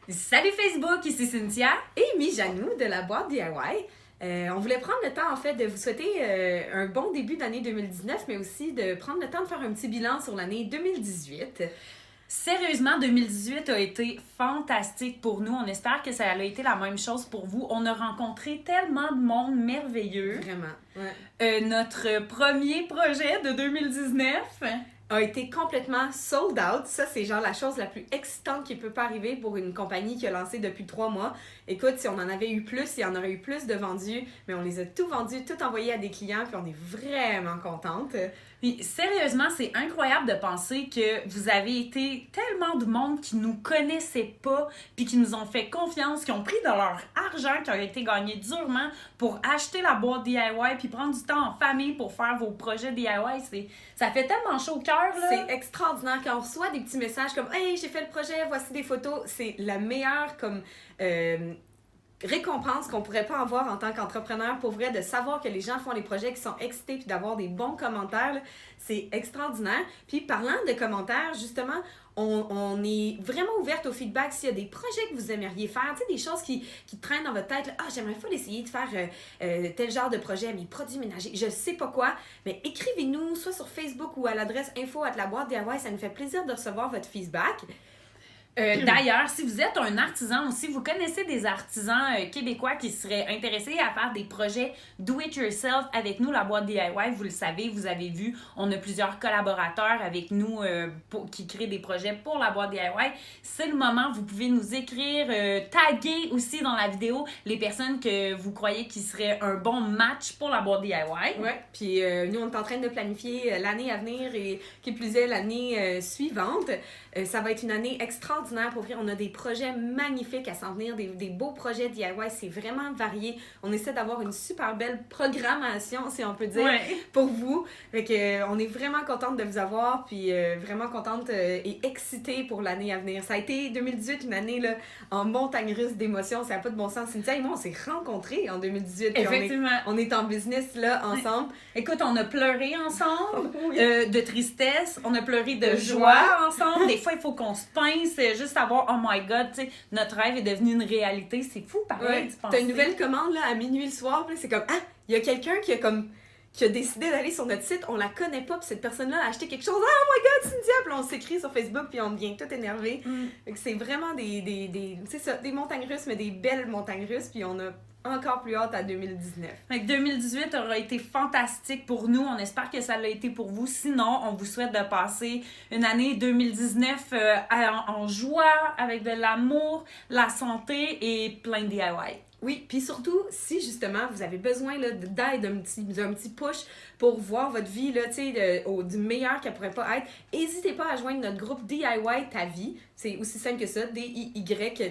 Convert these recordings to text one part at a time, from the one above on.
Salut Facebook, ici Cynthia et Amy Janou de la boîte DIY. On voulait prendre le temps en fait de vous souhaiter un bon début d'année 2019, mais aussi de prendre le temps de faire un petit bilan sur l'année 2018. Sérieusement, 2018 a été fantastique pour nous. On espère que ça a été la même chose pour vous. On a rencontré tellement de monde merveilleux. Vraiment, ouais. Notre premier projet de 2019 a été complètement sold out. Ça, c'est genre la chose la plus excitante qui peut pas arriver pour une compagnie qui a lancé depuis 3 mois. Écoute, si on en avait eu plus, il y en aurait eu plus de vendus, mais on les a tout vendus, tout envoyés à des clients, puis on est vraiment contente. Puis sérieusement, c'est incroyable de penser que vous avez été tellement de monde qui nous connaissait pas, puis qui nous ont fait confiance, qui ont pris de leur argent qui a été gagné durement pour acheter la boîte DIY, puis prendre du temps en famille pour faire vos projets DIY. Ça fait tellement chaud au cœur, là. C'est extraordinaire quand on reçoit des petits messages comme « Hey, j'ai fait le projet, voici des photos ». C'est la meilleure comme récompense qu'on pourrait pas avoir en tant qu'entrepreneur, pour vrai, de savoir que les gens font les projets, qui sont excités, puis d'avoir des bons commentaires, là, c'est extraordinaire. Puis parlant de commentaires, justement, on est vraiment ouverte au feedback. S'il y a des projets que vous aimeriez faire, tu sais, des choses qui traînent dans votre tête, là, j'aimerais pas essayer de faire tel genre de projet, mes produits ménagers, je sais pas quoi, mais écrivez-nous, soit sur Facebook ou à l'adresse info@laboîte.diy, ça nous fait plaisir de recevoir votre feedback. D'ailleurs, si vous êtes un artisan ou si vous connaissez des artisans québécois qui seraient intéressés à faire des projets do-it-yourself avec nous, la boîte DIY, vous le savez, vous avez vu, on a plusieurs collaborateurs avec nous qui créent des projets pour la boîte DIY. C'est le moment, vous pouvez nous écrire, taguer aussi dans la vidéo les personnes que vous croyez qui seraient un bon match pour la boîte DIY. Ouais, puis nous, on est en train de planifier l'année à venir et qui plus est l'année suivante. Ça va être une année extraordinaire pour vrai. On a des projets magnifiques à s'en venir, des beaux projets DIY, c'est vraiment varié. On essaie d'avoir une super belle programmation, si on peut dire, pour vous. Fait que, on est vraiment contente de vous avoir, puis vraiment contente et excitée pour l'année à venir. Ça a été 2018, une année là, en montagne russe d'émotions, ça n'a pas de bon sens. Cynthia et moi, on s'est rencontrés en 2018. Effectivement. On est en business là, ensemble. Écoute, on a pleuré ensemble de tristesse, on a pleuré de joie ensemble. Des fois, il faut qu'on se pince, juste savoir, oh my god, tu sais, notre rêve est devenu une réalité. C'est fou, pareil. T'as une nouvelle commande là, à minuit le soir, puis c'est comme, ah, il y a quelqu'un qui a décidé d'aller sur notre site, on la connaît pas, puis cette personne-là a acheté quelque chose, oh my god, Cynthia, puis on s'écrit sur Facebook, puis on devient tout énervé. C'est vraiment des montagnes russes, mais des belles montagnes russes, puis on a encore plus hâte à 2019. Fait que 2018 aura été fantastique pour nous. On espère que ça l'a été pour vous. Sinon, on vous souhaite de passer une année 2019 en joie, avec de l'amour, la santé et plein de DIY. Oui, puis surtout, si justement vous avez besoin là, d'aide, d'un petit push pour voir votre vie là, du meilleur qu'elle pourrait pas être, n'hésitez pas à joindre notre groupe DIY Ta Vie. C'est aussi simple que ça, DIY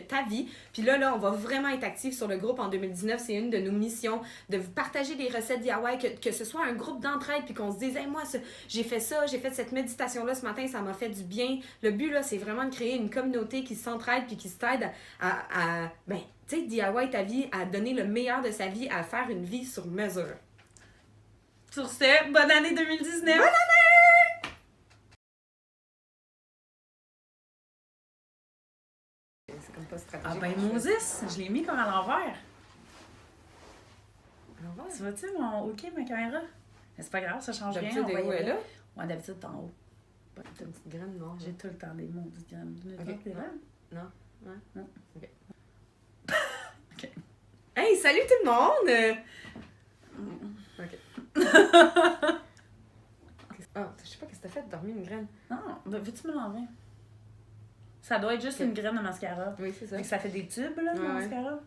Ta Vie. Puis là, on va vraiment être actifs sur le groupe en 2019. C'est une de nos missions, de vous partager des recettes DIY, que ce soit un groupe d'entraide, puis qu'on se dise, hey, moi, j'ai fait ça, j'ai fait cette méditation-là ce matin, ça m'a fait du bien. Le but, là, c'est vraiment de créer une communauté qui s'entraide, puis qui s'aide tu sais, DIY Ta Vie, à donner le meilleur de sa vie, à faire une vie sur mesure. Sur ce, bonne année 2019! Bonne année! C'est comme pas stratégique. Ah ben Moses, je l'ai mis comme à l'envers. À l'envers? Tu vois-tu ma caméra? Mais c'est pas grave, ça change rien. D'habitude, où est là? Ouais, d'habitude, t'es en haut. T'as une petite graine noire. J'ai tout le temps des maudites graines. Ok. Non. Ouais. Non. Ok. OK. Hey, salut tout le monde! OK. Je sais pas qu'est-ce que t'as fait, dormir une graine. Non, veux-tu me l'enlever? Ça doit être juste une graine de mascara. Oui, c'est ça. Fait que ça fait des tubes, là, de mascara.